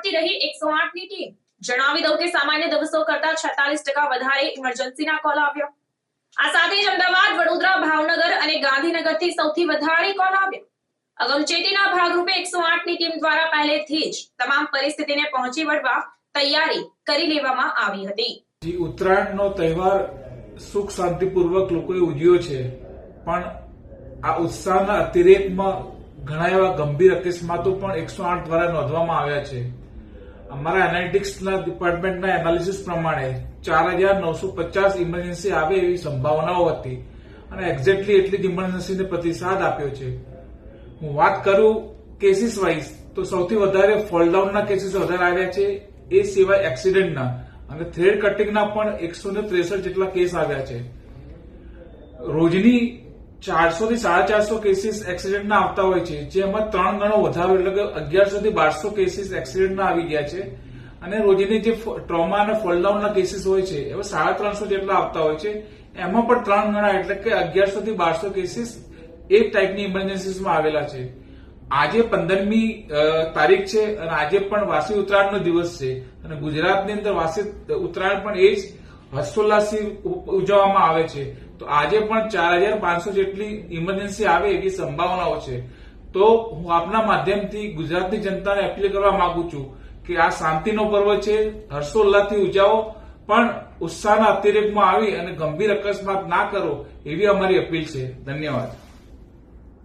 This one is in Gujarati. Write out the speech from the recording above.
સજાગતી રહી 108ની ટીમ। જણાવી દઉં કે સામાન્ય દિવસો કરતા 46% વધારે ઇમરજન્સીના કોલ આવ્યો। આ સાથે જ અમદાવાદ, વડોદરા, ભાવનગર અને ગાંધીનગરથી સૌથી વધારે કોલ આવ્યો। અગમચેતીના ભાગરૂપે 108ની ટીમ દ્વારા પહેલેથી જ તમામ પરિસ્થિતિને પહોંચી વળવા તૈયારી કરી લેવામાં આવી હતી। ઉત્તરાયણનો તહેવાર સુખ શાંતિપૂર્વક લોકોએ ઉજવ્યો છે, પણ આ ઉત્સાહના અતિરેકમાં ઘણા એવા ગંભીર અકસ્માતો પણ 108 દ્વારા નોંધવામાં આવ્યા છે। અમારા એનાલિટિક્સના ડિપાર્ટમેન્ટના એનાલિસિસ પ્રમાણે 4950 ઇમરજન્સી આવે એવી સંભાવનાઓ હતી અને એક્ઝેક્ટલી એટલી જ ઇમરજન્સીને પ્રતિસાદ આપ્યો છે। હું વાત કરું કેસીસ વાઇઝ તો સૌથી વધારે ફોલડાઉનના કેસીસ વધારે આવ્યા છે, એ સિવાય એક્સિડન્ટના અને થ્રેડ કટિંગના પણ 163 જેટલા કેસ આવ્યા છે। રોજની 400 થી 450 કેસીસ એક્સિડન્ટના આવતા હોય છે, જેમાં 3 ગણો વધારો એટલે કે 1100 થી 1200 કેસીસ એક્સિડન્ટના આવી ગયા છે અને રોજની જે ટ્રોમા અને ફોલડાઉનના કેસીસ હોય છે એવા 350 જેટલા આવતા હોય છે, એમાં પણ 3 ગણા એટલે કે 1100 થી 1200 કેસીસ એ ટાઈપની ઇમરજન્સીમાં આવેલા છે। આજે 15મી તારીખ છે અને આજે પણ વાસી ઉત્તરાયણનો દિવસ છે અને ગુજરાતની અંદર વાસી ઉત્તરાયણ પણ એ જ હર્ષોલ્લાસથી ઉજવવામાં આવે છે। તો આજે પણ 4500 જેટલી ઇમરજન્સી આવે એવી સંભાવનાઓ છે। તો હું આપના માધ્યમથી ગુજરાતની જનતાને અપીલ કરવા માંગુ છું કે આ શાંતિનો પર્વ છે, હર્ષોલ્લાસથી ઉજવો, પણ ઉત્સાહના અતિરેકમાં આવી અને ગંભીર અકસ્માત ના કરો એવી અમારી અપીલ છે। ધન્યવાદ।